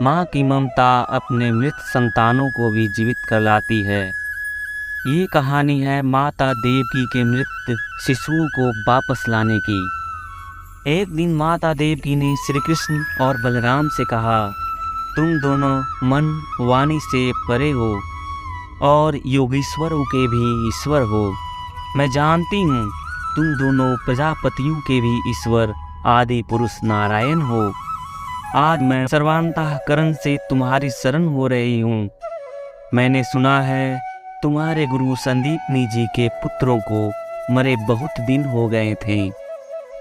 माँ की ममता अपने मृत संतानों को भी जीवित कर लाती है। ये कहानी है माता देवकी के मृत शिशुओं को वापस लाने की। एक दिन माता देवकी ने श्री कृष्ण और बलराम से कहा, तुम दोनों मन वाणी से परे हो और योगीश्वरों के भी ईश्वर हो। मैं जानती हूँ तुम दोनों प्रजापतियों के भी ईश्वर आदि पुरुष नारायण हो। आज मैं सर्वांतःकरण से तुम्हारी शरण हो रही हूँ। मैंने सुना है तुम्हारे गुरु संदीपनी जी के पुत्रों को मरे बहुत दिन हो गए थे।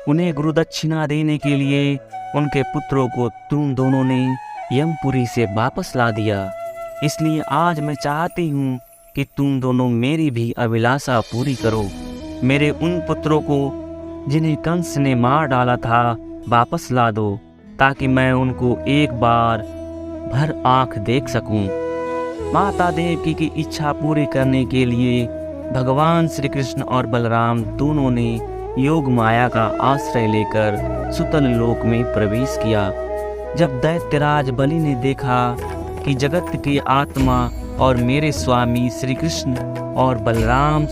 उन्हें गुरु दक्षिणा देने के लिए उनके पुत्रों को तुम दोनों ने यमपुरी से वापस ला दिया। इसलिए आज मैं चाहती हूँ कि तुम दोनों मेरी भी अभिलाषा पूरी करो। मेरे उन पुत्रों को जिन्हें कंस ने मार डाला था वापस ला दो, ताकि मैं उनको एक बार भर आंख देख सकूं। माता देवकी की इच्छा पूरी करने के लिए भगवान श्री कृष्ण और बलराम दोनों ने योग माया का आश्रय लेकर सुतल लोक में प्रवेश किया। जब दैत्यराज बलि ने देखा कि जगत की आत्मा और मेरे स्वामी श्री कृष्ण और बलराम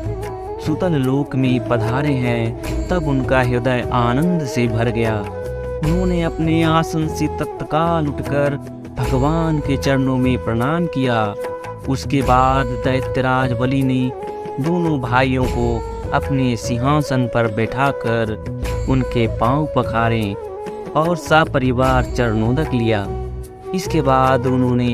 सुतल लोक में पधारे हैं, तब उनका हृदय आनंद से भर गया। उन्होंने अपने आसन से तत्काल उठकर भगवान के चरणों में प्रणाम किया। उसके बाद दैत्यराज बलि ने दोनों भाइयों को अपने सिंहासन पर बैठाकर उनके पांव पखारे और सपरिवार चरणोदक लिया। इसके बाद उन्होंने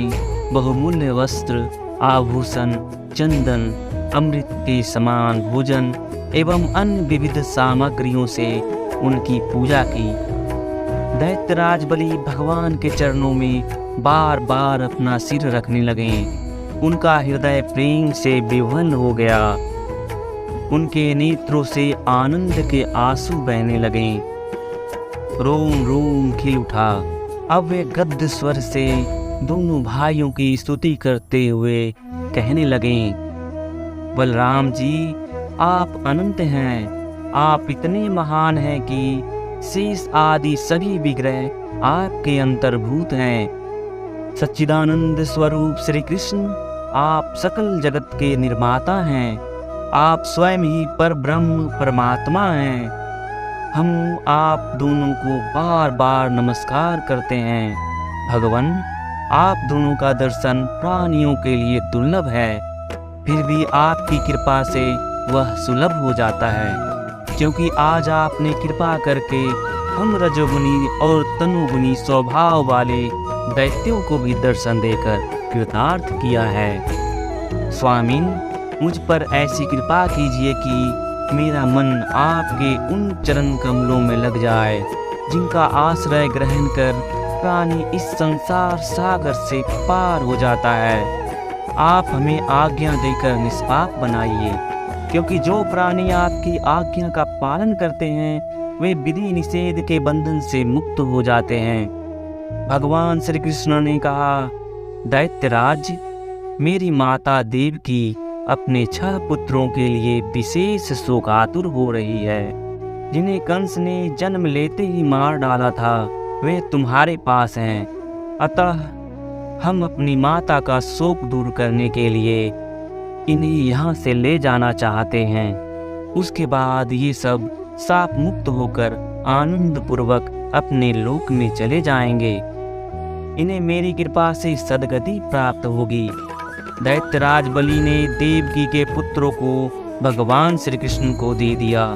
बहुमूल्य वस्त्र, आभूषण, चंदन, अमृत के समान भोजन एवं अन्य विविध सामग्रियों से उनकी पूजा की। दैत्यराज बलि भगवान के चरणों में बार बार अपना सिर रखने लगे। उनका हृदय प्रेम से विवल हो गया। उनके नेत्रों से आनंद के आंसू बहने लगे। रोम रोम खिल उठा। अब वे गद्य स्वर से दोनों भाइयों की स्तुति करते हुए कहने लगे, बलराम जी, आप अनंत हैं। आप इतने महान हैं कि शेष आदि सभी विग्रह आपके अंतर्भूत हैं। सच्चिदानंद स्वरूप श्री कृष्ण, आप सकल जगत के निर्माता हैं। आप स्वयं ही परब्रह्म परमात्मा हैं। हम आप दोनों को बार बार नमस्कार करते हैं। भगवान, आप दोनों का दर्शन प्राणियों के लिए दुर्लभ है, फिर भी आपकी कृपा से वह सुलभ हो जाता है, क्योंकि आज आपने कृपा करके हम रजोगुनी और तनुगुनी स्वभाव वाले दैत्यों को भी दर्शन देकर कृतार्थ किया है। स्वामी, मुझ पर ऐसी कृपा कीजिए कि मेरा मन आपके उन चरण कमलों में लग जाए, जिनका आश्रय ग्रहण कर प्राणी इस संसार सागर से पार हो जाता है। आप हमें आज्ञा देकर निष्पाप बनाइए, क्योंकि जो प्राणी आपकी आज्ञा का पालन करते हैं वे विधि निषेध के बंधन से मुक्त हो जाते हैं। भगवान श्री कृष्ण ने कहा, दैत्यराज, मेरी माता देवकी अपने 6 पुत्रों के लिए विशेष शोकातुर हो रही है, जिन्हें कंस ने जन्म लेते ही मार डाला था। वे तुम्हारे पास हैं। अतः हम अपनी माता का शोक दूर करने के लिए इन्हें यहाँ से ले जाना चाहते हैं। उसके बाद ये सब शाप मुक्त होकर आनंद पूर्वक अपने लोक में चले जाएंगे। इन्हें मेरी कृपा से सद्गति प्राप्त होगी। दैत्यराज बलि ने देवकी के पुत्रों को भगवान श्री कृष्ण को दे दिया।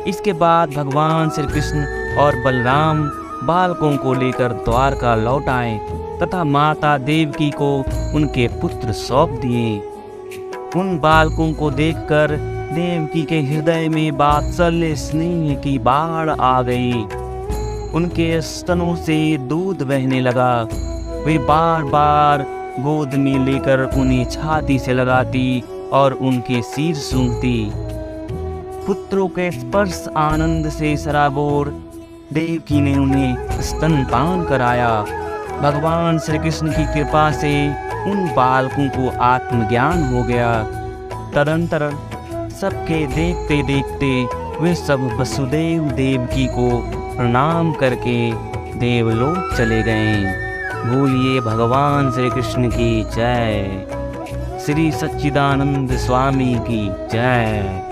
इसके बाद भगवान श्री कृष्ण और बलराम बालकों को लेकर द्वारका लौट आए तथा माता देवकी को उनके पुत्र सौंप दिए। उन बालकों को देखकर देवकी के हृदय में वात्सल्य स्नेह की बाढ़ आ गई। उनके स्तनों से दूध बहने लगा। वे बार बार गोद में लेकर उन्हें छाती से लगाती और उनके सिर सूंघती। पुत्रों के स्पर्श आनंद से सराबोर देवकी ने उन्हें स्तनपान कराया। भगवान श्री कृष्ण की कृपा से उन बालकों को आत्मज्ञान हो गया। तदंतर सबके देखते देखते वे सब वसुदेव देवकी को प्रणाम करके देवलोक चले गए। बोलिए भगवान श्री कृष्ण की जय। श्री सच्चिदानंद स्वामी की जय।